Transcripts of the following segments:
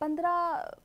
15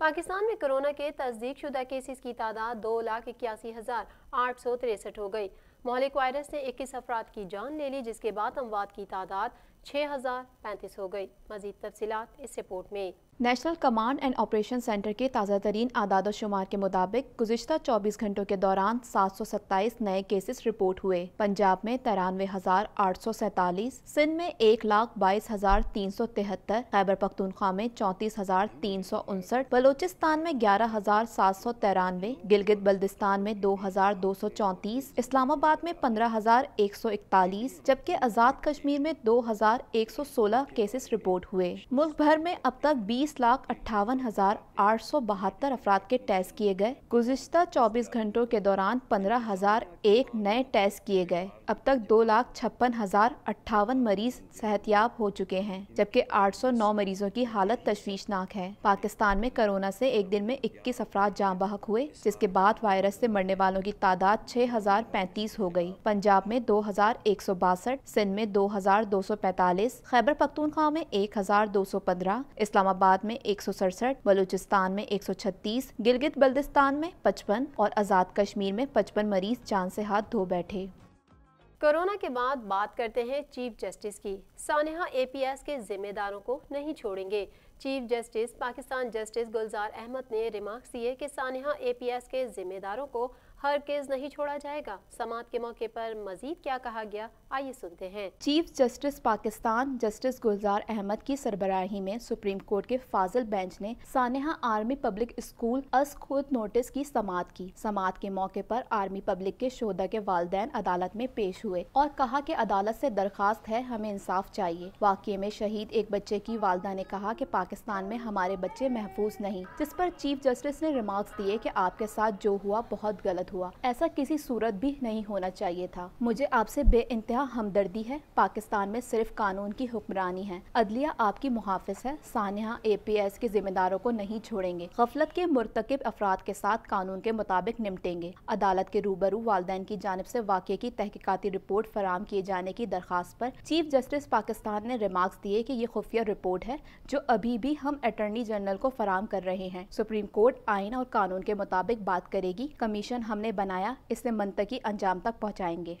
پاکستان میں کورونا کے تصدیق شدہ کیسز کی تعداد 2,81,863 ہو گئی۔ مہلک وائرس نے 21 افراد کی جان لے لی، جس کے بعد اموات کی تعداد 6,035 ہو گئی۔ مزید تفصیلات اس رپورٹ میں۔ National command and operation centre کے تازہ ترین اعداد و شمار کے مطابق گزشتہ 24 گھنٹوں کے دوران 727 نئے کیسز رپورٹ ہوئے۔ پنجاب میں 93,847، سندھ میں 1,22,373، خیبر پختونخوا میں 34,359، بلوچستان میں 11,793، گلگت بلتستان میں 2,234، اسلام آباد میں 15,141، جبکہ آزاد کشمیر میں 2,116 کیسز رپورٹ ہوئے۔ ملک بھر میں اب تک 20,58,872 افراد کے ٹیسٹ کیے گئے۔ گزشتہ 24 گھنٹوں کے دوران 15,001 نئے ٹیسٹ کیے گئے۔ اب تک 2,56,058 مریض صحت یاب ہو چکے ہیں، جبکہ 809 مریضوں کی حالت تشویشناک ہے۔ پاکستان میں کورونا سے ایک دن میں 21 افراد جاں بحق ہوئے، جس کے بعد وائرس سے مرنے والوں کی تعداد 6,035 ہو گئی۔ پنجاب میں 2,162، سندھ میں 2,245، خیبر پختونخوا میں 1,215، اسلام آباد میں 167، بلوچستان میں 136، گلگت بلتستان میں 55 اور آزاد کشمیر میں 55 مریض جان سے ہاتھ دھو بیٹھے۔ کورونا کے بعد بات کرتے ہیں چیف جسٹس کی۔ سانحہ APS کے ذمہ داروں کو نہیں چھوڑیں گے۔ Chief justice Pakistan justice Gulzar Ahmed نے ریمارکس دیے کہ سانحہ APS کے ذمہ داروں کو ہرگز نہیں چھوڑا جائے گا۔ سماعت کے موقع پر مزید کیا کہا گیا، آئیے سنتے ہیں۔ Chief justice Pakistan justice Gulzar Ahmed کی سربراہی میں سپریم کورٹ کے فاضل بینچ نے سانحہ آرمی پبلک اسکول از خود نوٹس کی سماعت کی۔ سماعت کے موقع پر آرمی پبلک کے شہداء کے والدین عدالت میں پیش ہوئے اور کہا کہ عدالت سے درخواست ہے، ہمیں انصاف چاہیے۔ واقعے میں شہید ایک بچے کی والدہ نے کہا کہ پاکستان میں ہمارے بچے محفوظ نہیں، جس پر چیف جسٹس نے ریمارکس دیے کہ آپ کے ساتھ جو ہوا بہت غلط ہوا، ایسا کسی صورت بھی نہیں ہونا چاہیے تھا۔ مجھے آپ سے بے انتہا ہمدردی ہے۔ پاکستان میں صرف قانون کی حکمرانی ہے، عدلیہ آپ کی محافظ ہے۔ سانحہ APS کے ذمہ داروں کو نہیں چھوڑیں گے، غفلت کے مرتکب افراد کے ساتھ قانون کے مطابق نمٹیں گے۔ عدالت کے روبرو والدین کی جانب سے واقعے کی تحقیقاتی رپورٹ فراہم کیے جانے کی درخواست پر چیف جسٹس پاکستان نے ریمارکس دیے کہ یہ خفیہ رپورٹ ہے جو ابھی بھی ہم اٹارنی جنرل کو فراہم کر رہے ہیں۔ سپریم کورٹ آئین اور قانون کے مطابق بات کرے گی۔ کمیشن ہم نے بنایا، اسے منطقی انجام تک پہنچائیں گے۔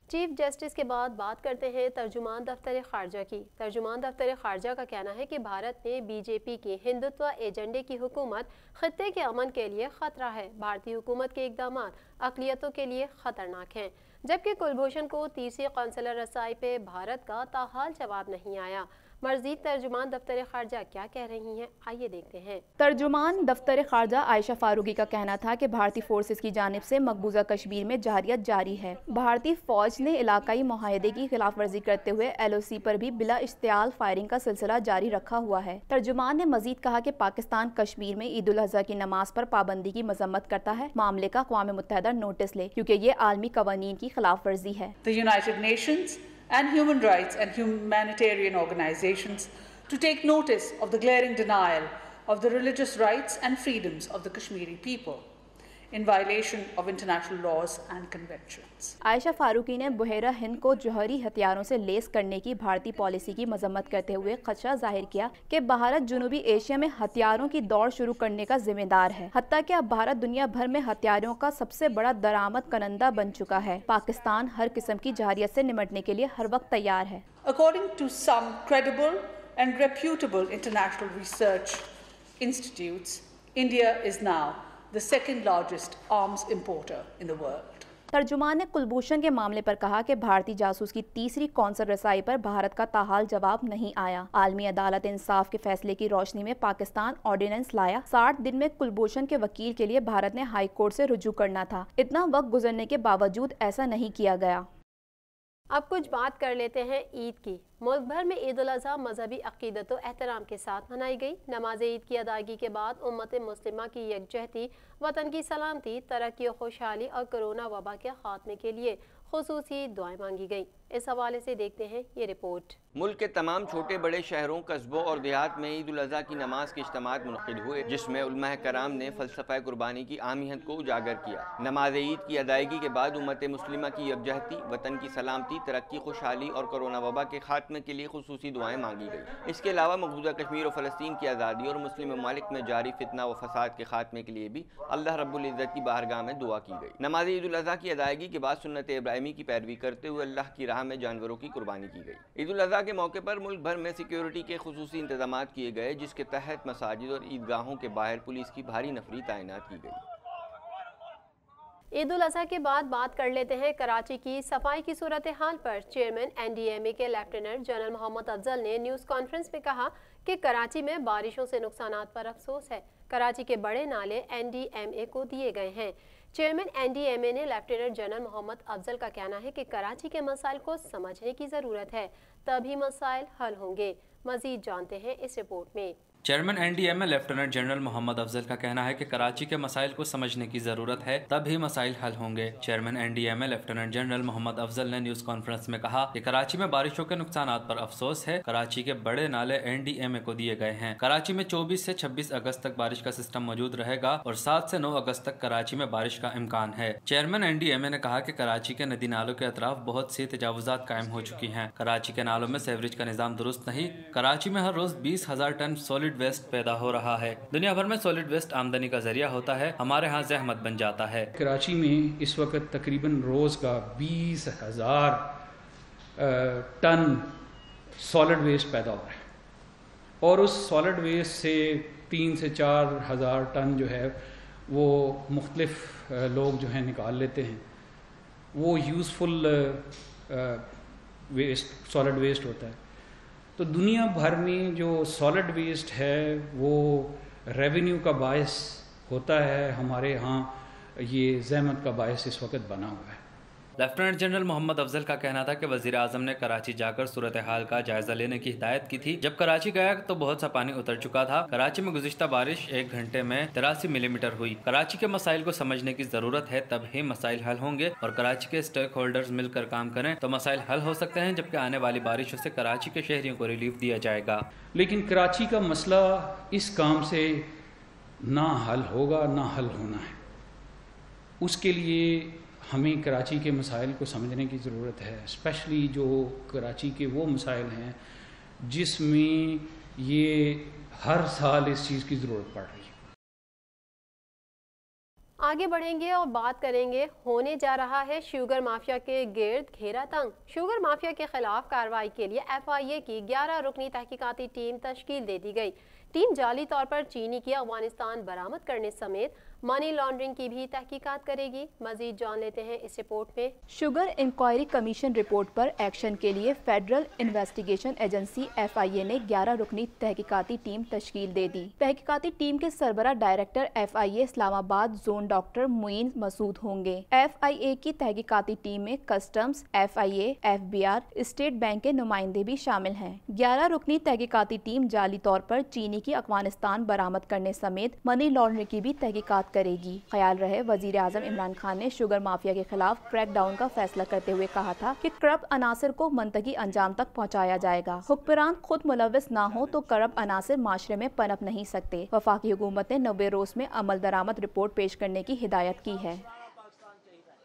چیف جسٹس کے بعد بات کرتے ہیں ترجمان دفتر خارجہ کی۔ ترجمان دفتر خارجہ کا کہنا ہے کہ بھارت میں BJP کی ہندوتوا ایجنڈے کی حکومت خطے کے امن کے لیے خطرہ ہے۔ بھارتی حکومت کے اقدامات اقلیتوں کے لیے خطرناک ہیں، جبکہ کلبھوشن کو تیسری قونصلر رسائی پہ بھارت کا تاحال جواب نہیں آیا۔ مزید ترجمان دفتر خارجہ کیا کہہ رہی ہیں، آئیے دیکھتے ہیں۔ ترجمان دفتر خارجہ عائشہ فاروقی کا کہنا تھا کہ بھارتی فورسز کی جانب سے مقبوضہ کشمیر میں جارحیت جاری ہے۔ بھارتی فوج نے علاقائی معاہدے کی خلاف ورزی کرتے ہوئے LOC پر بھی بلا اشتعال فائرنگ کا سلسلہ جاری رکھا ہوا ہے۔ ترجمان نے مزید کہا کہ پاکستان کشمیر میں عید الاضحیٰ کی نماز پر پابندی کی مذمت کرتا ہے۔ معاملے کا اقوام متحدہ نوٹس لے، کیونکہ یہ عالمی قوانین کی خلاف ورزی ہے۔ The United Nations and human rights and humanitarian organizations to take notice of the glaring denial of the religious rights and freedoms of the Kashmiri people in violation of international laws and conventions. عائشہ فاروقی نے بحیرہ ہند کو جوہری ہتھیاروں سے لیس کرنے کی بھارتی policy کی مذمت کرتے ہوئے خدشہ ظاہر کیا کہ بھارت جنوبی ایشیا میں ہتھیاروں کی دوڑ شروع کرنے کا ذمہ دار ہے، حتیٰ کہ اب بھارت دنیا بھر میں ہتھیاروں کا سب سے بڑا درآمد کنندہ بن چکا ہے۔ پاکستان ہر قسم کی جارحیت سے نمٹنے کے لیے ہر وقت تیار ہے۔ According to some credible and reputable international research institutes, India is now the second largest arms importer in the world. ترجمان نے کلبھوشن کے معاملے پر کہا کہ بھارتی جاسوس کی تیسری قونصل رسائی پر بھارت کا تاحال جواب نہیں آیا۔ عالمی عدالت انصاف کے فیصلے کی روشنی میں پاکستان آرڈیننس لایا۔ 60 دن میں کلبھوشن کے وکیل کے لیے بھارت نے ہائی کورٹ سے رجوع کرنا تھا۔ اتنا وقت گزرنے کے باوجود ایسا نہیں کیا گیا۔ اب کچھ بات کر لیتے ہیں عید کی۔ ملک بھر میں عید الاضحیٰ مذہبی عقیدت و احترام کے ساتھ منائی گئی۔ نماز عید کی ادائیگی کے بعد امت مسلمہ کی یکجہتی، وطن کی سلامتی، ترقی و خوشحالی اور کرونا وبا کے خاتمے کے لیے خصوصی دعائیں مانگی گئی۔ اس حوالے سے دیکھتے ہیں یہ رپورٹ۔ ملک کے تمام چھوٹے بڑے شہروں، قصبوں اور دیہات میں عید الاضحیٰ کی نماز کے اجتماعات منعقد ہوئے، جس میں علماء کرام نے فلسفہ قربانی کی اہمیت کو اجاگر کیا۔ نماز عید کی ادائیگی کے بعد امت مسلمہ کی یکجہتی، وطن کی سلامتی، ترقی، خوشحالی اور کرونا وبا کے خاتمے کے لیے خصوصی دعائیں مانگی گئی۔ اس کے علاوہ مقبوضہ کشمیر و فلسطین کی آزادی اور مسلم ممالک میں جاری فتنہ و فساد کے خاتمے کے لیے بھی اللہ رب العزت کی بارگاہ میں دعا کی گئی۔ نماز عید الاضحیٰ کی ادائیگی کے بعد سنت ابراہیمی کی پیروی کرتے ہوئے اللہ کی راہ میں جانوروں کی قربانی کی گئی۔ عید الاضحیٰ کے موقع پر ملک بھر میں سیکیورٹی کے خصوصی انتظامات کیے گئے، جس کے تحت مساجد اور عیدگاہوں کے باہر پولیس کی بھاری نفری تعینات کی گئی۔ عید الاضحیٰ کے بعد بات کر لیتے ہیں کراچی کی صفائی کی صورتحال پر۔ چیئرمین NDMA کے لیفٹیننٹ جنرل محمد افضل نے نیوز کانفرنس میں کہا کہ کراچی میں بارشوں سے نقصانات پر افسوس ہے۔ کراچی کے بڑے نالے NDMA کو دیے گئے ہیں۔ چیئرمین NDMA نے لیفٹیننٹ جنرل محمد افضل کا کہنا ہے کہ کراچی کے مسائل کو سمجھنے کی ضرورت ہے، تبھی مسائل حل ہوں گے۔ مزید جانتے ہیں اس رپورٹ میں۔ چیئرمین NDMA لیفٹیننٹ جنرل محمد افضل کا کہنا ہے کہ کراچی کے مسائل کو سمجھنے کی ضرورت ہے، تب ہی مسائل حل ہوں گے۔ چیئرمین NDMA لیفٹیننٹ جنرل محمد افضل نے نیوز کانفرنس میں کہا کہ کراچی میں بارشوں کے نقصانات پر افسوس ہے۔ کراچی کے بڑے نالے NDMA کو دیے گئے ہیں۔ کراچی میں 24 سے 26 اگست تک بارش کا سسٹم موجود رہے گا اور 7 سے 9 اگست تک کراچی میں بارش کا امکان ہے۔ چیئرمین NDMA نے کہا کہ کراچی کے ندی نالوں کے اطراف بہت سی تجاوزات قائم ہو چکی ہیں۔ کراچی کے نالوں میں سیوریج کا نظام درست نہیں۔ کراچی میں ہر روز 20,000 ٹن سالڈ ویسٹ پیدا ہو رہا ہے۔ دنیا بھر میں سالڈ ویسٹ آمدنی کا ذریعہ ہوتا ہے، ہمارے ہاں زحمت بن جاتا ہے۔ کراچی میں اس وقت تقریباً روز کا 20,000 ٹن سالڈ ویسٹ پیدا ہو رہا ہے، اور اس سالڈ ویسٹ سے 3 سے 4,000 ٹن جو ہے وہ مختلف لوگ جو ہیں نکال لیتے ہیں۔ وہ یوزفل ویسٹ سالڈ ویسٹ ہوتا ہے۔ تو دنیا بھر میں جو سالڈ ویسٹ ہے وہ ریونیو کا باعث ہوتا ہے، ہمارے ہاں یہ زحمت کا باعث اس وقت بنا ہوا ہے۔ لیفٹیننٹ جنرل محمد افضل کا کہنا تھا کہ وزیر اعظم نے کراچی جا کر صورتحال کا جائزہ لینے کی ہدایت کی تھی۔ جب کراچی گیا تو بہت سا پانی اتر چکا تھا۔ کراچی میں گزشتہ بارش 1 گھنٹے میں 83 ملی میٹر ہوئی۔ کراچی کے مسائل کو سمجھنے کی ضرورت ہے، تب ہی مسائل حل ہوں گے، اور کراچی کے اسٹیک ہولڈرز مل کر کام کریں تو مسائل حل ہو سکتے ہیں، جبکہ آنے والی بارشوں سے کراچی کے شہریوں کو ریلیف دیا جائے گا۔ لیکن کراچی کا مسئلہ اس کام سے نہ حل ہوگا نہ حل ہونا ہے۔ اس کے لیے ہمیں کراچی کے مسائل کو سمجھنے کی ضرورت ہے، اسپیشلی جو کراچی کے وہ مسائل ہیں جس میں یہ ہر سال اس چیز کی ضرورت پڑ رہی ہے۔ آگے بڑھیں گے اور بات کریں گے، ہونے جا رہا ہے شوگر مافیا کے گرد گھیرا تنگ۔ شوگر مافیا کے خلاف کارروائی کے لیے FIA کی 11 رکنی تحقیقاتی ٹیم تشکیل دے دی گئی۔ ٹیم جعلی طور پر چینی کی افغانستان برآمد کرنے سمیت منی لانڈرنگ کی بھی تحقیقات کرے گی۔ مزید جان لیتے ہیں اس رپورٹ میں۔ شوگر انکوائری کمیشن رپورٹ پر ایکشن کے لیے فیڈرل انویسٹیگیشن ایجنسی FIA نے 11 رکنی تحقیقاتی ٹیم تشکیل دے دی۔ تحقیقاتی ٹیم کے سربراہ ڈائریکٹر FIA اسلام آباد زون ڈاکٹر معین مسعود ہوں گے۔ FIA کی تحقیقاتی ٹیم میں customs, FIA، FBR، state bank کے نمائندے بھی شامل ہیں۔ 11 رکنی تحقیقاتی ٹیم جعلی طور پر چینی کی افغانستان برآمد کرنے سمیت منی لانڈرنگ کی بھی تحقیقات کرے گی۔ خیال رہے وزیر اعظم عمران خان نے شوگر مافیا کے خلاف کریک ڈاؤن کا فیصلہ کرتے ہوئے کہا تھا کہ کرپٹ عناصر کو منطقی انجام تک پہنچایا جائے گا۔ حکمران خود ملوث نہ ہو تو کرپٹ عناصر معاشرے میں پنپ نہیں سکتے۔ وفاقی حکومت نے 90 روز میں عمل درآمد رپورٹ پیش کرنے کی ہدایت کی ہے۔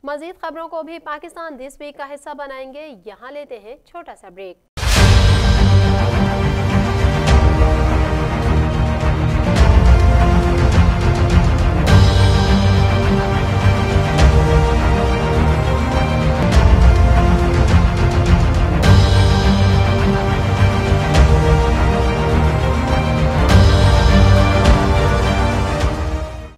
مزید خبروں کو بھی پاکستان دس ویک کا حصہ بنائیں گے، یہاں لیتے ہیں چھوٹا سا break.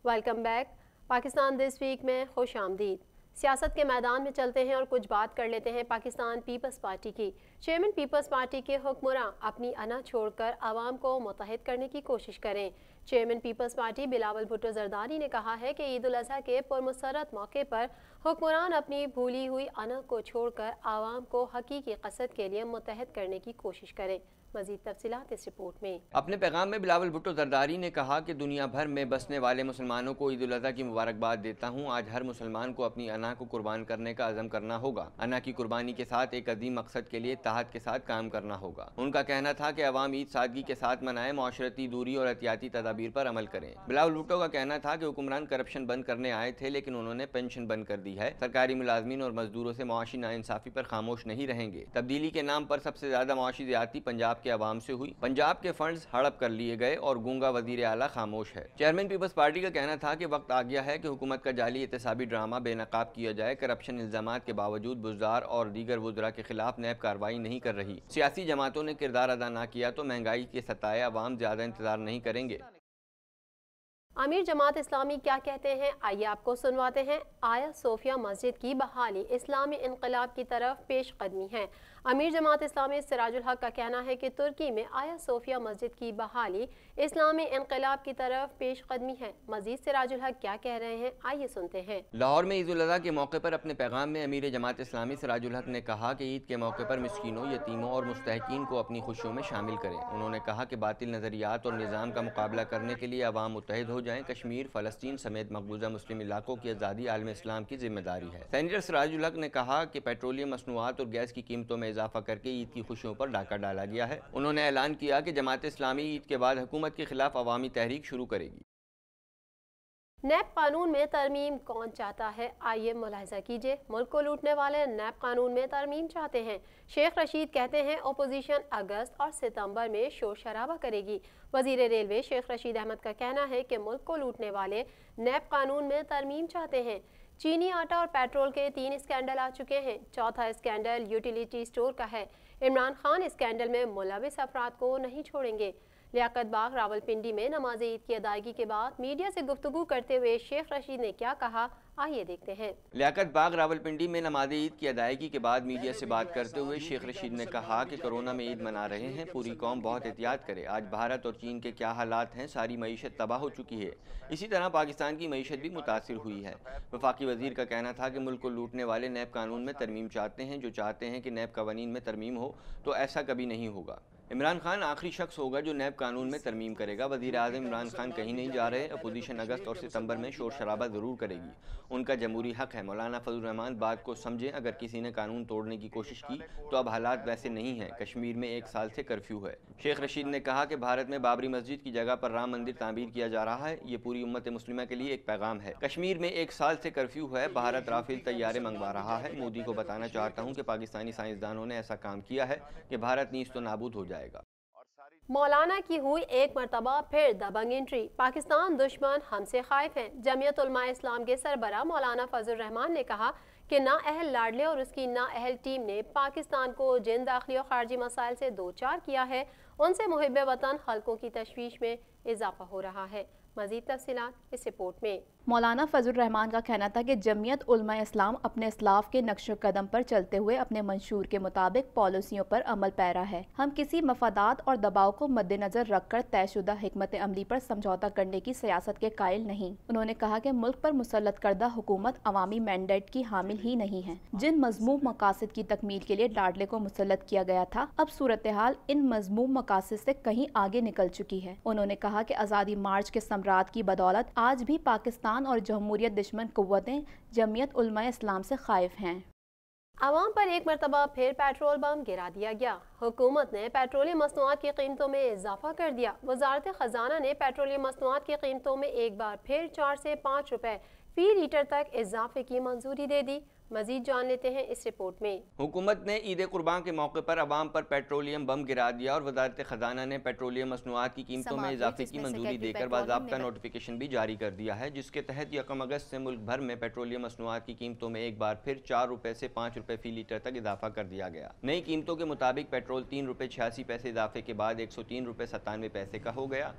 Welcome back. Pakistan this week میں خوش آمدید۔ سیاست کے میدان میں چلتے ہیں اور کچھ بات کر لیتے ہیں پاکستان پیپلز پارٹی کی۔ چیئرمین پیپلز پارٹی کے حکمراں اپنی انا چھوڑ کر عوام کو متحد کرنے کی کوشش کریں۔ Chairman Peoples Party Bilawal Bhutto Zardari نے کہا ہے کہ عید الاضحیٰ کے پرمسرت موقع پر حکمران اپنی بھولی ہوئی انا کو چھوڑ کر عوام کو حقیقی قصد کے لیے متحد کرنے کی کوشش کریں۔ مزید تفصیلات اس رپورٹ میں۔ اپنے پیغام میں بلاول بھٹو زرداری نے کہا کہ دنیا بھر میں بسنے والے مسلمانوں کو عید الاضحیٰ کی مبارکباد دیتا ہوں۔ آج ہر مسلمان کو اپنی انا کو قربان کرنے کا عزم کرنا ہوگا۔ انا کی قربانی کے ساتھ ایک عظیم مقصد کے لیے اتحاد کے ساتھ کام کرنا ہوگا۔ ان کا کہنا تھا کہ عوام عید سادگی کے ساتھ منائیں، معاشرتی دوری اور احتیاطی تدابیر پر عمل کریں۔ بلاول بھٹو کا کہنا تھا کہ حکمران کرپشن بند کرنے آئے تھے لیکن انہوں نے پینشن بند کر دی ہے۔ سرکاری ملازمین اور مزدوروں سے معاشی ناانصافی پر خاموش نہیں رہیں گے۔ تبدیلی کے نام پر سب سے زیادہ معاشی زیادتی پنجاب کے عوام سے ہوئی۔ پنجاب کے فنڈز ہڑپ کر لیے گئے اور گونگا وزیر اعلیٰ خاموش ہے۔ چیئرمین پیپلز پارٹی کا کہنا تھا کہ وقت آ گیا ہے کہ حکومت کا جعلی احتسابی ڈرامہ بے نقاب کیا جائے۔ کرپشن الزامات کے باوجود بزدار اور دیگر وزراء کے خلاف نیب کارروائی نہیں کر رہی۔ سیاسی جماعتوں نے کردار ادا نہ کیا تو مہنگائی کے ستائے عوام زیادہ انتظار نہیں کریں گے۔ امیر جماعت اسلامی کیا کہتے ہیں، آئیے آپ کو سنواتے ہیں۔ آیا صوفیہ مسجد کی بحالی اسلامی انقلاب کی طرف پیش قدمی ہے۔ امیر جماعت اسلامی سراج الحق کا کہنا ہے کہ ترکی میں آیا صوفیہ مسجد کی بحالی اسلامی انقلاب کی طرف پیش قدمی ہے۔ مزید سراج الحق کیا کہہ رہے ہیں، آئیے سنتے ہیں۔ لاہور میں عید الاضحیٰ کے موقع پر اپنے پیغام میں امیر جماعت اسلامی سراج الحق نے کہا کہ عید کے موقع پر مسکینوں، یتیموں اور مستحقین کو اپنی خوشیوں میں شامل کریں۔ انہوں نے کہا کہ باطل نظریات اور نظام کا مقابلہ کرنے کے لیے عوام متحد ہو جائیں۔ کشمیر، فلسطین سمیت مقبوضہ مسلم علاقوں کی آزادی عالم اسلام کی ذمہ داری ہے۔ سینیٹر سراج الحق نے کہا کہ پیٹرولیم مصنوعات اور گیس کی قیمتوں میں اضافہ کر کے عید کی خوشیوں پر ڈاکہ ڈالا گیا ہے۔ انہوں نے اعلان کیا کہ جماعت اسلامی عید کے بعد حکومت کے خلاف عوامی تحریک شروع کرے گی۔ نیب قانون میں ترمیم کون چاہتا ہے، آئیے ملاحظہ کیجئے۔ ملک کو لوٹنے والے نیب قانون میں ترمیم چاہتے ہیں۔ شیخ رشید کہتے ہیں اپوزیشن اگست اور ستمبر میں شور شرابہ کرے گی۔ وزیر ریلوے شیخ رشید احمد کا کہنا ہے کہ ملک کو لوٹنے والے نیب قانون میں ترمیم چاہتے ہیں۔ چینی آٹا اور پیٹرول کے 3 اسکینڈل آ چکے ہیں، چوتھا اسکینڈل یوٹیلیٹی سٹور کا ہے۔ عمران خان اسکینڈل میں ملوث افراد کو نہیں چھوڑیں گے۔ لیاقت باغ راولپنڈی میں نماز عید کی ادائیگی کے بعد میڈیا سے گفتگو کرتے ہوئے شیخ رشید نے کیا کہا، آئیے دیکھتے ہیں۔ لیاقت باغ راولپنڈی میں نماز عید کی ادائیگی کے بعد میڈیا سے بات کرتے ہوئے شیخ رشید نے کہا کہ کرونا میں عید منا رہے ہیں، پوری قوم بہت احتیاط کرے۔ آج بھارت اور چین کے کیا حالات ہیں، ساری معیشت تباہ ہو چکی ہے۔ اسی طرح پاکستان کی معیشت بھی متاثر ہوئی ہے۔ وفاقی وزیر کا کہنا تھا کہ ملک کو لوٹنے والے نیب قانون میں ترمیم چاہتے ہیں، جو چاہتے ہیں کہ نیب قوانین میں ترمیم ہو تو ایسا کبھی نہیں ہوگا۔ عمران خان آخری شخص ہوگا جو نیب قانون میں ترمیم کرے گا۔ وزیر اعظم عمران خان کہیں نہیں جا رہے۔ اپوزیشن اگست اور ستمبر میں شور شرابہ ضرور کرے گی، ان کا جمہوری حق ہے۔ مولانا فضل الرحمان بات کو سمجھیں، اگر کسی نے قانون توڑنے کی کوشش کی تو اب حالات ویسے نہیں ہیں۔ کشمیر میں 1 سال سے کرفیو ہے۔ شیخ رشید نے کہا کہ بھارت میں بابری مسجد کی جگہ پر رام مندر تعمیر کیا جا رہا ہے، یہ پوری امت مسلمہ کے لیے ایک پیغام ہے۔ کشمیر میں 1 سال سے کرفیو ہے، بھارت رافیل طیارے منگوا رہا ہے۔ مودی کو بتانا چاہتا ہوں کہ پاکستانی سائنسدانوں نے ایسا کام کیا ہے کہ بھارت نیست و نابود ہو جائے گا۔ مولانا کی ہوئی ایک مرتبہ پھر دبنگ انٹری، پاکستان دشمن ہم سے خائف ہیں۔ جمعیت علماء اسلام کے سربراہ مولانا فضل الرحمان نے کہا کہ نااہل لاڈلے اور اس کی نااہل ٹیم نے پاکستان کو جن داخلی اور خارجی مسائل سے دوچار کیا ہے، ان سے محب وطن حلقوں کی تشویش میں اضافہ ہو رہا ہے۔ مزید تفصیلات اس رپورٹ میں۔ مولانا فضل الرحمان کا کہنا تھا کہ جمعیت علماء اسلام اپنے اسلاف کے نقش قدم پر چلتے ہوئے اپنے منشور کے مطابق پالیسیوں پر عمل پیرا ہے۔ ہم کسی مفادات اور دباؤ کو مد نظر رکھ کر طے شدہ حکمت عملی پر سمجھوتہ کرنے کی سیاست کے قائل نہیں۔ انہوں نے کہا کہ ملک پر مسلط کردہ حکومت عوامی مینڈیٹ کی حامل ہی نہیں ہے۔ جن مذموم مقاصد کی تکمیل کے لیے لاڈلے کو مسلط کیا گیا تھا، اب صورتحال ان مذموم مقاصد سے کہیں آگے نکل چکی ہے۔ انہوں نے کہا کہ آزادی مارچ کے ثمرات کی بدولت آج بھی پاکستان اور جمہوریت دشمن قوتیں جمعیت علماء اسلام سے خائف ہیں۔ عوام پر ایک مرتبہ پھر پیٹرول بم گرا دیا گیا۔ حکومت نے پیٹرولیم مصنوعات کی قیمتوں میں اضافہ کر دیا۔ وزارت خزانہ نے پیٹرولیم مصنوعات کی قیمتوں میں ایک بار پھر 4 سے 5 روپے فی لیٹر تک اضافے کی منظوری دے دی۔ مزید جان لیتے ہیں اس رپورٹ میں۔ حکومت نے عید قربان کے موقع پر عوام پر پیٹرولیم بم گرا دیا اور وزارت خزانہ نے پیٹرولیم مصنوعات کی قیمتوں میں اضافے کی منظوری دے کر باضابطہ نوٹیفیکیشن بھی جاری کر دیا ہے، جس کے تحت 1 اگست سے ملک بھر میں پیٹرولیم مصنوعات کی قیمتوں میں ایک بار پھر 4 روپے سے 5 روپے فی لیٹر تک اضافہ کر دیا گیا۔ نئی قیمتوں کے مطابق پیٹرول 3 روپے 86 پیسے اضافے کے بعد 103 روپے 97 پیسے کا ہو گیا۔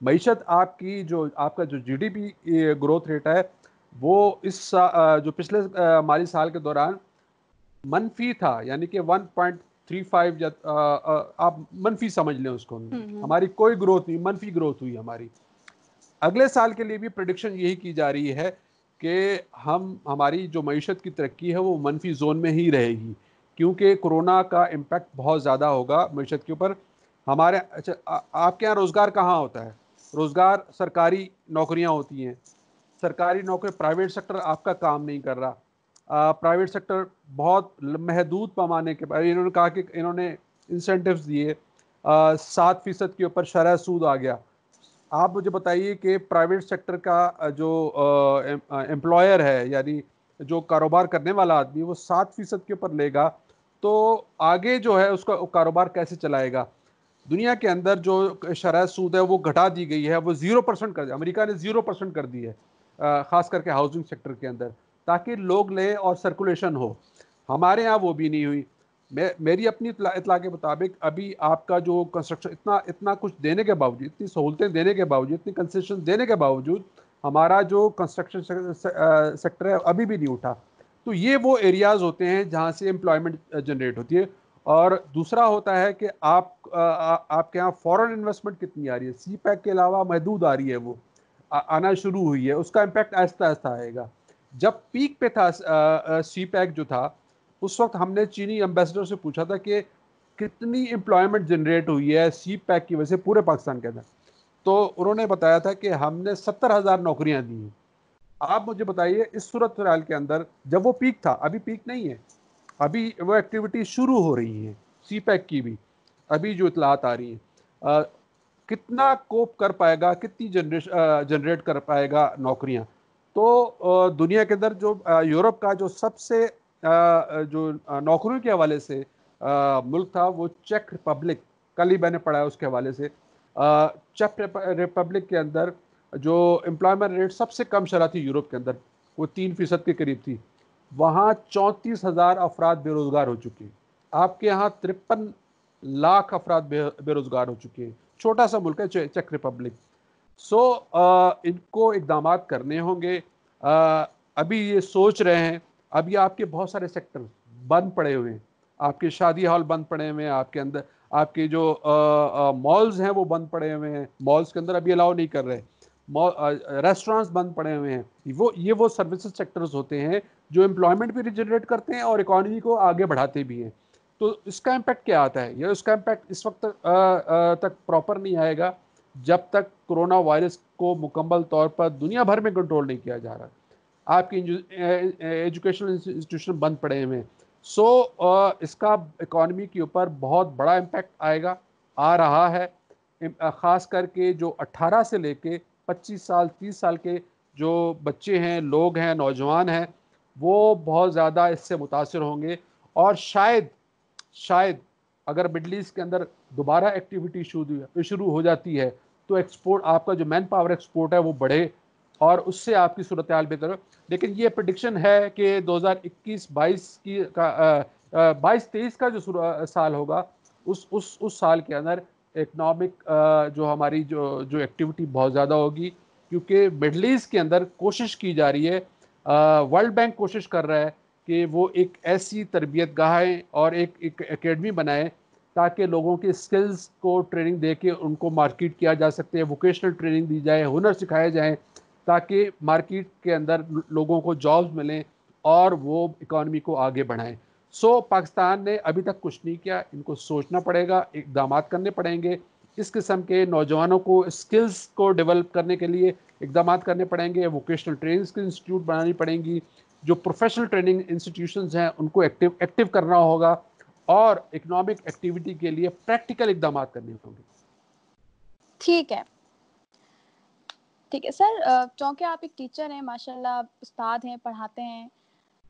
معیشت آپ کی آپ کا جو GDP گروتھ ریٹ ہے وہ جو پچھلے مالی سال کے دوران منفی تھا، یعنی کہ 1.35 یا آپ منفی سمجھ لیں اس کو، ہماری کوئی گروتھ نہیں، منفی گروتھ ہوئی ہماری. اگلے سال کے لیے بھی پریڈکشن یہی کی جا رہی ہے کہ ہماری جو معیشت کی ترقی ہے وہ منفی زون میں ہی رہے گی، کیونکہ کورونا کا امپیکٹ بہت زیادہ ہوگا معیشت کے اوپر. ہمارے اچھا آپ کے یہاں روزگار کہاں ہوتا ہے؟ روزگار سرکاری نوکریاں ہوتی ہیں. سرکاری نوکری، پرائیویٹ سیکٹر آپ کا کام نہیں کر رہا. پرائیویٹ سیکٹر بہت محدود پیمانے کے، انہوں نے کہا کہ انہوں نے انسینٹیوز دیے، 7% کے اوپر شرح سود آ گیا. آپ مجھے بتائیے کہ پرائیویٹ سیکٹر کا جو امپلائر ہے، یعنی جو کاروبار کرنے والا آدمی، وہ 7% کے اوپر لے گا تو آگے جو ہے اس کا کاروبار کیسے چلائے گا؟ دنیا کے اندر جو شرح سود ہے وہ گھٹا دی گئی ہے، وہ 0% کر دی، امریکہ نے 0% کر دی ہے، خاص کر کے ہاؤسنگ سیکٹر کے اندر، تاکہ لوگ لیں اور سرکولیشن ہو. ہمارے ہاں وہ بھی نہیں ہوئی. میری اپنی اطلاع کے مطابق ابھی آپ کا جو کنسٹرکشن اتنا کچھ دینے کے باوجود، اتنی سہولتیں دینے کے باوجود، اتنی کنسیشن دینے کے باوجود، ہمارا جو کنسٹرکشن سیکٹر ہے ابھی بھی نہیں اٹھا. تو یہ وہ ایریاز ہوتے ہیں جہاں سے امپلائمنٹ جنریٹ ہوتی ہے. اور دوسرا ہوتا ہے کہ آپ کے یہاں فورن انویسٹمنٹ کتنی آ رہی ہے. سی پیک کے علاوہ محدود آ رہی ہے، وہ آنا شروع ہوئی ہے. اس کا امپیکٹ آہستہ آہستہ آئے گا. جب پیک پہ تھا سی پیک جو تھا، اس وقت ہم نے چینی ایمبیسڈر سے پوچھا تھا کہ کتنی امپلائمنٹ جنریٹ ہوئی ہے سی پیک کی وجہ سے پورے پاکستان کے اندر. تو انہوں نے بتایا تھا کہ ہم نے 70,000 نوکریاں دی ہیں. آپ مجھے بتائیے اس صورتحال کے اندر، جب وہ پیک تھا، ابھی پیک نہیں ہے، ابھی وہ ایکٹیویٹی شروع ہو رہی ہیں سی پیک کی بھی، ابھی جو اطلاعات آ رہی ہیں، کتنا کوپ کر پائے گا، کتنی جنریٹ کر پائے گا نوکریاں. تو دنیا کے اندر جو یورپ کا جو سب سے جو نوکریوں کے حوالے سے ملک تھا وہ چیک ریپبلک. کل ہی میں نے پڑھا ہے اس کے حوالے سے. چیک ریپبلک کے اندر جو امپلائمنٹ ریٹ سب سے کم شرح تھی یورپ کے اندر، وہ 3% کے قریب تھی. وہاں 34,000 افراد بے روزگار ہو چکے ہیں. آپ کے یہاں 53 لاکھ افراد بے روزگار ہو چکے ہیں. چھوٹا سا ملک ہے چیک ریپبلک. سو ان کو اقدامات کرنے ہوں گے. ابھی یہ سوچ رہے ہیں. ابھی آپ کے بہت سارے سیکٹر بند پڑے ہوئے ہیں. آپ کے شادی ہال بند پڑے ہوئے ہیں، آپ کے اندر آپ کے جو مالز ہیں وہ بند پڑے ہوئے ہیں. مالز کے اندر ابھی الاؤ نہیں کر رہے. ریسٹورانٹس بند پڑے ہوئے ہیں. یہ وہ سروسز سیکٹرز ہوتے ہیں جو امپلائمنٹ بھی جنریٹ کرتے ہیں اور اکانومی کو آگے بڑھاتے بھی ہیں. تو اس کا امپیکٹ کیا آتا ہے؟ یہ اس کا امپیکٹ اس وقت تک پراپر نہیں آئے گا جب تک کرونا وائرس کو مکمل طور پر دنیا بھر میں کنٹرول نہیں کیا جا رہا. آپ کی ایجوکیشنل انسٹیٹیوشن بند پڑے ہوئے ہیں. سو اس کا اکانومی کے اوپر بہت بڑا امپیکٹ آئے گا، آ رہا ہے. خاص کر کے جو 18 سے لے کے 25 سال 30 سال کے جو بچے ہیں، لوگ ہیں، نوجوان ہیں، وہ بہت زیادہ اس سے متاثر ہوں گے. اور شاید اگر مڈل ایسٹ کے اندر دوبارہ ایکٹیویٹی شروع ہو جاتی ہے تو ایکسپورٹ، آپ کا جو مین پاور ایکسپورٹ ہے وہ بڑھے اور اس سے آپ کی صورتحال بہتر ہو. لیکن یہ پریڈکشن ہے کہ 2021-22 کا 22-23 کا جو سال ہوگا، اس سال کے اندر اکنامک جو ہماری جو ایکٹیویٹی بہت زیادہ ہوگی، کیونکہ مڈل ایسٹ کے اندر کوشش کی جا رہی ہے. ورلڈ بینک کوشش کر رہا ہے کہ وہ ایک ایسی تربیت گاہیں اور ایک اکیڈمی بنائے تاکہ لوگوں کے سکلز کو ٹریننگ دے کے ان کو مارکیٹ کیا جا سکتے ہیں. ووکیشنل ٹریننگ دی جائے، ہنر سکھائے جائیں تاکہ مارکیٹ کے اندر لوگوں کو جابز ملیں اور وہ اکانومی کو آگے بڑھائیں. سو پاکستان نے ابھی تک کچھ نہیں کیا. ان کو سوچنا پڑے گا، اقدامات کرنے پڑیں گے. اس قسم کے نوجوانوں کو اسکلز کو ڈیولپ کرنے کے لیے اقدامات کرنے پڑیں گے. ووکیشنل ٹریننگ کے انسٹیٹیوٹ بنانی پڑیں گی. جو پروفیشنل ٹریننگ انسٹیٹیوشنز ہیں ان کو ایکٹیو کرنا ہوگا اور اکنامک ایکٹیویٹی کے لیے پریکٹیکل اقدامات کرنے ہوں گے. ٹھیک ہے سر. چونکہ آپ ایک ٹیچر ہیں، ماشاءاللہ استاد ہیں، پڑھاتے ہیں،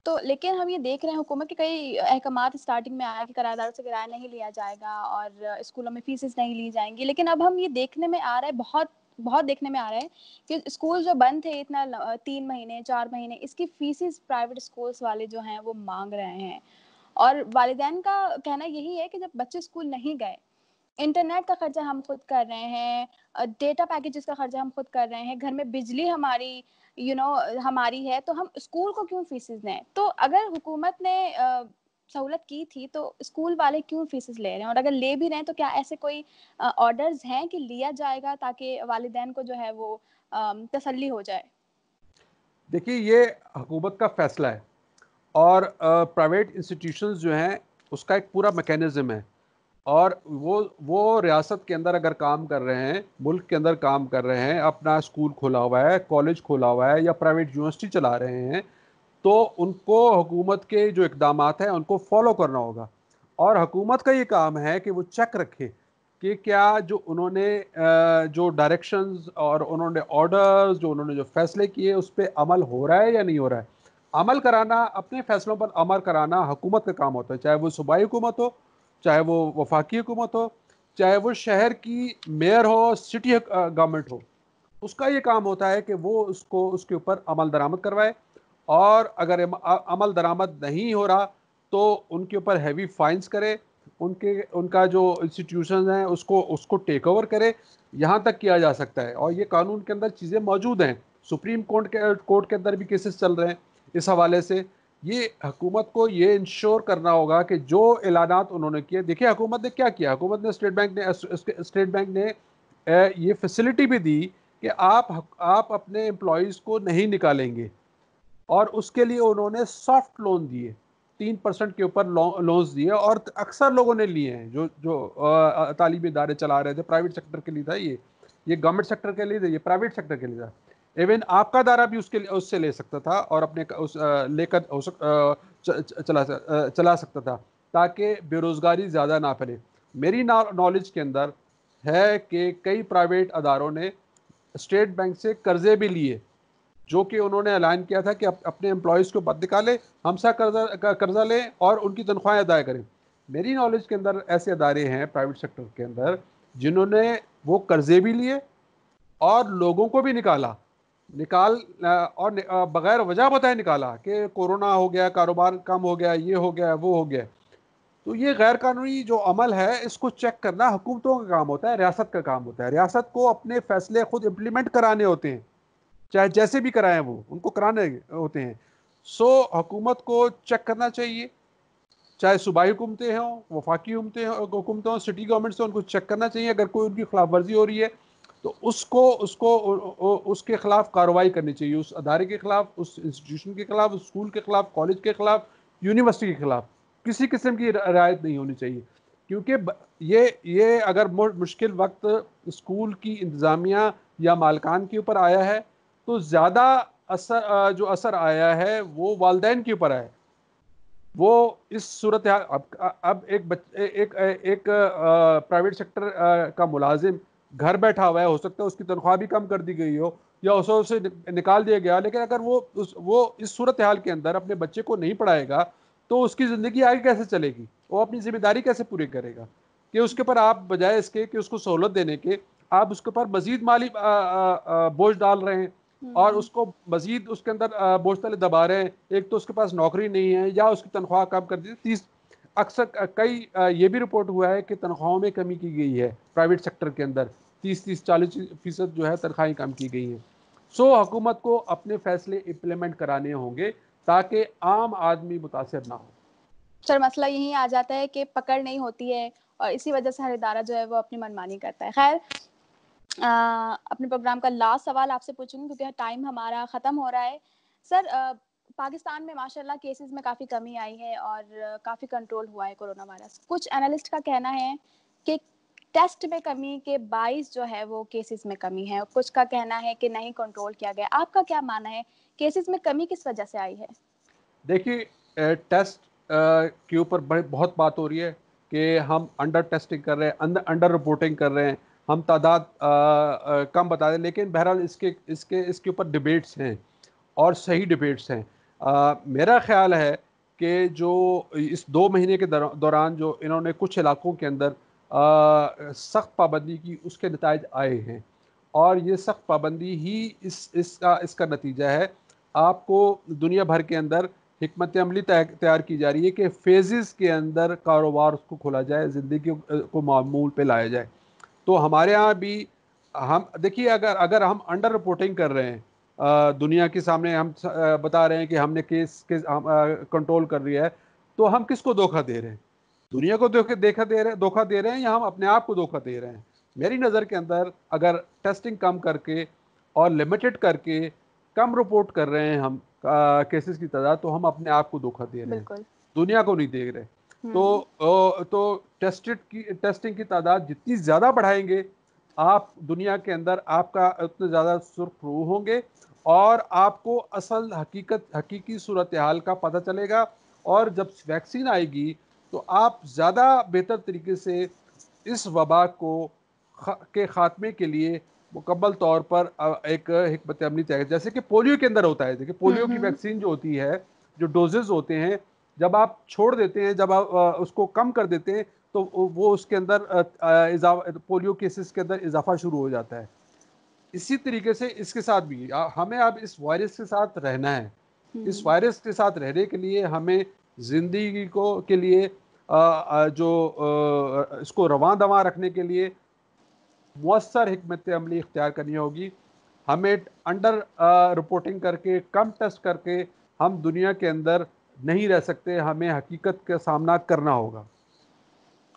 تو لیکن ہم یہ دیکھ رہے ہیں حکومت کے کئی احکامات اسٹارٹنگ میں آیا کہ کرایہ داروں سے کرایہ نہیں لیا جائے گا اور اسکولوں میں فیسز نہیں لی جائیں گی. لیکن اب ہم یہ دیکھنے میں آ رہا ہے، بہت دیکھنے میں آ رہا ہے کہ اسکول جو بند تھے اتنا 3 مہینے 4 مہینے، اس کی فیسز پرائیویٹ اسکولس والے جو ہیں وہ مانگ رہے ہیں. اور والدین کا کہنا یہی ہے کہ جب بچے اسکول نہیں گئے انٹرنیٹ کا خرچہ ہم خود کر رہے ہیں, ڈیٹا پیکیجز کا خرچہ ہم خود کر رہے ہیں, گھر میں بجلی ہماری ہماری ہے, تو ہم اسکول کو کیوں فیسز دیں؟ تو اگر حکومت نے سہولت کی تھی تو اسکول والے کیوں فیسز لے رہے ہیں؟ اور اگر لے بھی رہے ہیں تو کیا ایسے کوئی آرڈرز ہیں کہ لیا جائے گا تاکہ والدین کو جو ہے وہ تسلی ہو جائے؟ دیکھیے یہ حکومت کا فیصلہ ہے, اور پرائیویٹ انسٹیٹیوشنز جو ہیں اس کا ایک پورا میکینزم ہے, اور وہ ریاست کے اندر اگر کام کر رہے ہیں, ملک کے اندر کام کر رہے ہیں, اپنا اسکول کھولا ہوا ہے, کالج کھولا ہوا ہے, یا پرائیویٹ یونیورسٹی چلا رہے ہیں, تو ان کو حکومت کے جو اقدامات ہیں ان کو فالو کرنا ہوگا. اور حکومت کا یہ کام ہے کہ وہ چیک رکھے کہ کیا جو انہوں نے جو ڈائریکشنز اور انہوں نے آرڈرز جو انہوں نے جو فیصلے کیے اس پہ عمل ہو رہا ہے یا نہیں ہو رہا ہے. عمل کرانا, اپنے فیصلوں پر عمل کرانا حکومت کا کام ہوتا ہے, چاہے وہ صوبائی حکومت ہو, چاہے وہ وفاقی حکومت ہو, چاہے وہ شہر کی میئر ہو, سٹی گورنمنٹ ہو. اس کا یہ کام ہوتا ہے کہ وہ اس کے اوپر عمل درآمد کروائے, اور اگر عمل درآمد نہیں ہو رہا تو ان کے اوپر ہیوی فائنز کرے, ان کا جو انسٹیٹیوشنز ہیں اس کو ٹیک اوور کرے. یہاں تک کیا جا سکتا ہے, اور یہ قانون کے اندر چیزیں موجود ہیں. سپریم کورٹ کے اندر بھی کیسز چل رہے ہیں اس حوالے سے. یہ حکومت کو یہ انشور کرنا ہوگا کہ جو اعلانات انہوں نے کیے, دیکھیں حکومت نے کیا کیا, حکومت نے اسٹیٹ بینک نے یہ فیسلٹی بھی دی کہ آپ اپنے امپلائیز کو نہیں نکالیں گے, اور اس کے لیے انہوں نے سافٹ لون دیے, 3% کے اوپر لونز دیے, اور اکثر لوگوں نے لیے ہیں جو تعلیمی ادارے چلا رہے تھے. پرائیویٹ سیکٹر کے لیے تھا یہ گورنمنٹ سیکٹر کے لیے تھا, یہ پرائیویٹ سیکٹر کے لیے تھا. ایون آپ کا ادارہ بھی اس سے لے سکتا تھا, اور اپنے لے کر چلا سکتا تھا, تاکہ بے روزگاری زیادہ نہ پھیلے. میری نالج کے اندر ہے کہ کئی پرائیویٹ اداروں نے اسٹیٹ بینک سے قرضے بھی لیے, جو کہ انہوں نے اعلان کیا تھا کہ اپنے امپلائیز کو مت نکالیں, ہم سے قرضہ لیں اور ان کی تنخواہیں ادا کریں. میری نالج کے اندر ایسے ادارے ہیں پرائیویٹ سیکٹر کے اندر جنہوں نے وہ قرضے بھی لیے اور لوگوں کو بھی اور بغیر وجہ بتائے نکالا کہ کورونا ہو گیا, کاروبار کم ہو گیا, یہ ہو گیا, وہ ہو گیا. تو یہ غیر قانونی جو عمل ہے اس کو چیک کرنا حکومتوں کا کام ہوتا ہے, ریاست کا کام ہوتا ہے. ریاست کو اپنے فیصلے خود امپلیمنٹ کرانے ہوتے ہیں, چاہے جیسے بھی کرائیں وہ ان کو کرانے ہوتے ہیں. حکومت کو چیک کرنا چاہیے, چاہے صوبائی حکومتیں ہوں, وفاقی حکومتیں ہوں, سٹی گورنمنٹس ہوں, ان کو چیک کرنا چاہیے. اگر کوئی ان کی خلاف ورزی ہو رہی ہے تو اس کے خلاف کارروائی کرنی چاہیے, اس ادارے کے خلاف, اس انسٹیٹیوشن کے خلاف, اس اسکول کے خلاف, کالج کے خلاف, یونیورسٹی کے خلاف. کسی قسم کی رعایت نہیں ہونی چاہیے, کیونکہ یہ اگر مشکل وقت اسکول کی انتظامیہ یا مالکان کے اوپر آیا ہے تو زیادہ اثر آیا ہے وہ والدین کے اوپر ہے. وہ اس صورتحال, اب ایک پرائیویٹ سیکٹر کا ملازم گھر بیٹھا ہوا ہے, ہو سکتا ہے اس کی تنخواہ بھی کم کر دی گئی ہو یا اسے نکال دیا گیا, لیکن اگر وہ اس صورتحال کے اندر اپنے بچے کو نہیں پڑھائے گا تو اس کی زندگی آگے کیسے چلے گی, وہ اپنی ذمہ داری کیسے پوری کرے گا؟ کہ اس کے اوپر آپ بجائے اس کے کہ اس کو سہولت دینے کے, آپ اس کے اوپر مزید مالی بوجھ ڈال رہے ہیں, اور اس کو مزید اس کے اندر بوجھ تلے دبا رہے ہیں. ایک تو اس کے پاس نوکری نہیں ہے, یا اس کی تنخواہ کم کر دی. اکثر یہ بھی رپورٹ ہوا ہے کہ تنخواہوں میں کمی کی گئی ہے پرائیویٹ سیکٹر کے اندر, 30-40% جو ہے تنخواہیں کم کی گئی ہیں. حکومت کو اپنے فیصلے امپلیمنٹ کرانے ہوں گے تاکہ عام آدمی متاثر نہ ہو. سر مسئلہ یہی آ جاتا ہے کہ پکڑ نہیں ہوتی ہے, اور اسی وجہ سے ہر ادارہ جو ہے وہ اپنی منمانی کرتا ہے. خیر, اپنے پروگرام کا لاسٹ سوال آپ سے پوچھوں گی کیونکہ ٹائم ہمارا ختم ہو رہا ہے. سر, پاکستان میں ماشاء اللہ کیسز میں کافی کمی آئی ہے اور کافی کنٹرول ہوا ہے کورونا وائرس. کچھ اینالسٹ کا کہنا ہے کہ ٹیسٹ میں کمی کے باعث جو ہے وہ کیسز میں کمی ہے, کچھ کا کہنا ہے کہ نہیں کنٹرول کیا گیا. آپ کا کیا ماننا ہے, کیسز میں کمی کس وجہ سے آئی ہے؟ دیکھیے, ٹیسٹ کے اوپر بہت بات ہو رہی ہے کہ ہم انڈر ٹیسٹنگ کر رہے ہیں, انڈر رپورٹنگ کر رہے ہیں, ہم تعداد کم بتا دیں. لیکن بہرحال اس کے اوپر ڈبیٹس ہیں, اور صحیح ڈبیٹس ہیں. میرا خیال ہے کہ جو اس 2 مہینے کے دوران جو انہوں نے کچھ علاقوں کے اندر سخت پابندی کی, اس کے نتائج آئے ہیں, اور یہ سخت پابندی ہی اس کا نتیجہ ہے. آپ کو دنیا بھر کے اندر حکمت عملی تیار کی جا رہی ہے کہ فیزز کے اندر کاروبار اس کو کھولا جائے, زندگی کو معمول پہ لایا جائے. تو ہمارے یہاں بھی ہم دیکھیے اگر ہم انڈر رپورٹنگ کر رہے ہیں, دنیا کے سامنے ہم بتا رہے ہیں کہ ہم نے کیس کنٹرول کر لیا ہے, تو ہم کس کو دھوکہ دے رہے ہیں؟ دنیا کو دھوکہ دے رہے ہیں یا ہم اپنے آپ کو دھوکہ دے رہے ہیں؟ میری نظر کے اندر اگر ٹیسٹنگ کم کر کے اور لمیٹڈ کر کے کم رپورٹ کر رہے ہیں ہم کیسز کی تعداد, تو ہم اپنے آپ کو دھوکہ دے رہے ہیں, دنیا کو نہیں دے رہے. تو ٹیسٹنگ کی تعداد جتنی زیادہ بڑھائیں گے آپ دنیا کے اندر, آپ کا اتنے زیادہ سرخ رو ہوں گے اور آپ کو اصل حقیقی صورتحال کا پتہ چلے گا. اور جب ویکسین آئے گی تو آپ زیادہ بہتر طریقے سے اس وبا کے خاتمے کے لیے مکمل طور پر ایک حکمت عملی طے, جیسے کہ پولیو کے اندر ہوتا ہے. دیکھیں پولیو کی ویکسین جو ہوتی ہے, جو ڈوزز ہوتے ہیں, جب آپ چھوڑ دیتے ہیں, جب آپ اس کو کم کر دیتے ہیں تو وہ اس کے اندر پولیو کیسز کے اندر اضافہ شروع ہو جاتا ہے. اسی طریقے سے اس کے ساتھ بھی ہمیں اب اس وائرس کے ساتھ رہنا ہے. اس وائرس کے ساتھ رہنے کے لیے ہمیں زندگی کے لیے جو اس کو رواں دواں رکھنے کے لیے مؤثر حکمت عملی اختیار کرنی ہوگی. ہمیں انڈر رپورٹنگ کر کے, کم ٹیسٹ کر کے ہم دنیا کے اندر نہیں رہ سکتے, ہمیں حقیقت کا سامنا کرنا ہوگا.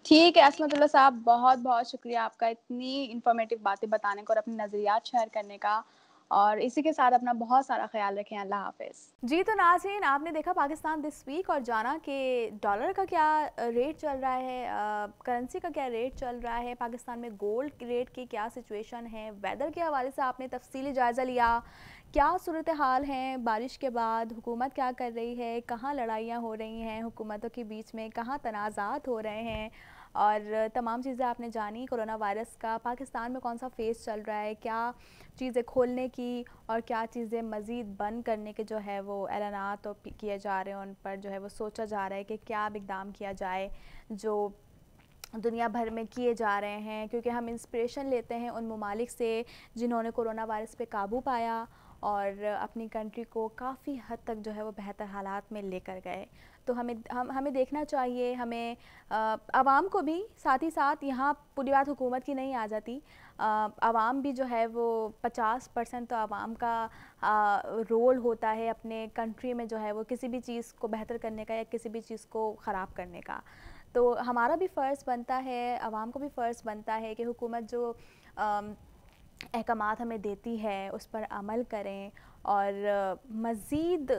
ٹھیک ہے عصمت اللہ صاحب, بہت بہت شکریہ آپ کا اتنی انفارمیٹو باتیں بتانے کا اور اپنے نظریات شیئر کرنے کا, اور اسی کے ساتھ اپنا بہت سارا خیال رکھیں. اللہ حافظ. جی تو ناظرین, آپ نے دیکھا پاکستان دس ویک اور جانا کہ ڈالر کا کیا ریٹ چل رہا ہے, کرنسی کا کیا ریٹ چل رہا ہے, پاکستان میں گولڈ ریٹ کی کیا سچویشن ہے, ویدر کے حوالے سے آپ نے تفصیلی جائزہ لیا, کیا صورتحال ہیں بارش کے بعد, حکومت کیا کر رہی ہے, کہاں لڑائیاں ہو رہی ہیں حکومتوں کے بیچ میں, کہاں تنازعات ہو رہے ہیں, اور تمام چیزیں آپ نے جانی. کرونا وائرس کا پاکستان میں کون سا فیز چل رہا ہے, کیا چیزیں کھولنے کی اور کیا چیزیں مزید بند کرنے کے جو ہے وہ اعلانات کیے جا رہے ہیں, ان پر جو ہے وہ سوچا جا رہا ہے کہ کیا اقدام کیا جائے جو دنیا بھر میں کیے جا رہے ہیں, کیونکہ ہم انسپریشن لیتے ہیں ان ممالک سے جنہوں نے کرونا وائرس پہ قابو پایا اور اپنی کنٹری کو کافی حد تک جو ہے وہ بہتر حالات میں لے کر گئے. تو ہمیں دیکھنا چاہیے, ہمیں عوام کو بھی ساتھ ہی ساتھ, یہاں پوری بات حکومت کی نہیں آ جاتی, عوام بھی جو ہے وہ 50% تو عوام کا رول ہوتا ہے اپنے کنٹری میں جو ہے وہ کسی بھی چیز کو بہتر کرنے کا یا کسی بھی چیز کو خراب کرنے کا. تو ہمارا بھی فرض بنتا ہے, عوام کو بھی فرض بنتا ہے کہ حکومت جو احکامات ہمیں دیتی ہے اس پر عمل کریں اور مزید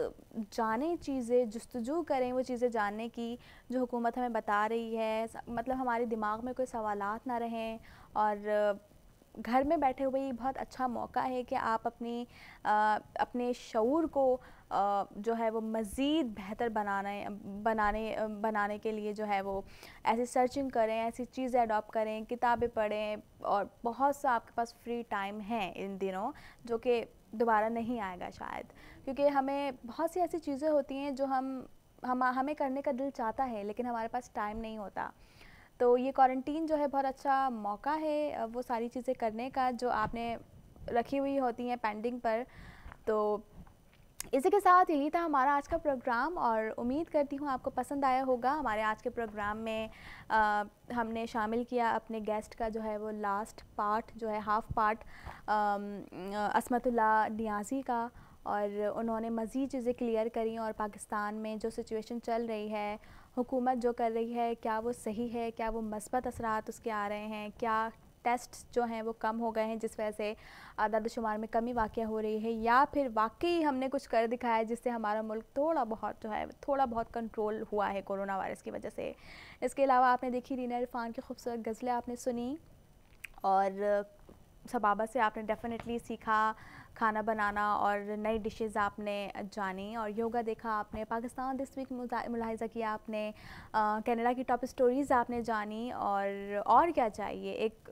جانیں, چیزیں جستجو کریں, وہ چیزیں جاننے کی جو حکومت ہمیں بتا رہی ہے. مطلب ہمارے دماغ میں کوئی سوالات نہ رہیں, اور گھر میں بیٹھے ہوئے یہ بہت اچھا موقع ہے کہ آپ اپنے شعور کو جو ہے وہ مزید بہتر بنانے کے لیے جو ہے وہ ایسی سرچنگ کریں, ایسی چیزیں اڈاپٹ کریں, کتابیں پڑھیں, اور بہت سا آپ کے پاس فری ٹائم ہے ان دنوں جو کہ دوبارہ نہیں آئے گا شاید, کیونکہ ہمیں بہت سی ایسی چیزیں ہوتی ہیں جو ہمیں کرنے کا دل چاہتا ہے لیکن ہمارے پاس ٹائم نہیں ہوتا. تو یہ کوارنٹین جو ہے بہت اچھا موقع ہے وہ ساری چیزیں کرنے کا جو آپ نے رکھی ہوئی ہوتی ہیں پینڈنگ پر. تو اسی کے ساتھ یہی تھا ہمارا آج کا پروگرام, اور امید کرتی ہوں آپ کو پسند آیا ہوگا. ہمارے آج کے پروگرام میں ہم نے شامل کیا اپنے گیسٹ کا جو ہے وہ لاسٹ پارٹ جو ہے ہاف پارٹ عصمت اللہ نیازی کا, اور انہوں نے مزید چیزیں کلیئر کریں, اور پاکستان میں جو سچویشن چل رہی ہے, حکومت جو کر رہی ہے, کیا وہ صحیح ہے, کیا وہ مثبت اثرات اس کے آ رہے ہیں, کیا ٹیسٹ جو ہیں وہ کم ہو گئے ہیں جس وجہ سے اعداد و شمار میں کمی واقع ہو رہی ہے, یا پھر واقعی ہم نے کچھ کر دکھایا جس سے ہمارا ملک تھوڑا بہت کنٹرول ہوا ہے کورونا وائرس کی وجہ سے. اس کے علاوہ آپ نے دیکھی رینا عرفان کی خوبصورت غزلیں آپ نے سنی, اور صبابہ سے آپ نے ڈیفینیٹلی سیکھا کھانا بنانا اور نئی ڈشز آپ نے جانی, اور یوگا دیکھا آپ نے, پاکستان دس ویک ملاحظہ کیا آپ نے, کینیڈا کی ٹاپ اسٹوریز آپ نے جانی, اور کیا چاہیے. ایک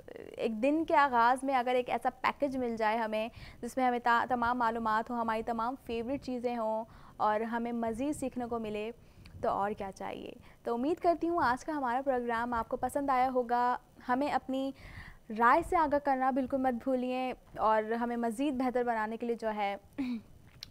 دن کے آغاز میں اگر ایک ایسا پیکج مل جائے ہمیں جس میں ہمیں تمام معلومات ہوں, ہماری تمام فیوریٹ چیزیں ہوں, اور ہمیں مزید سیکھنے کو ملے, تو اور کیا چاہیے. تو امید کرتی ہوں آج کا ہمارا پروگرام آپ کو پسند آیا ہوگا. ہمیں اپنی رائے سے آگاہ کرنا بالکل مت بھولیے, اور ہمیں مزید بہتر بنانے کے لیے جو ہے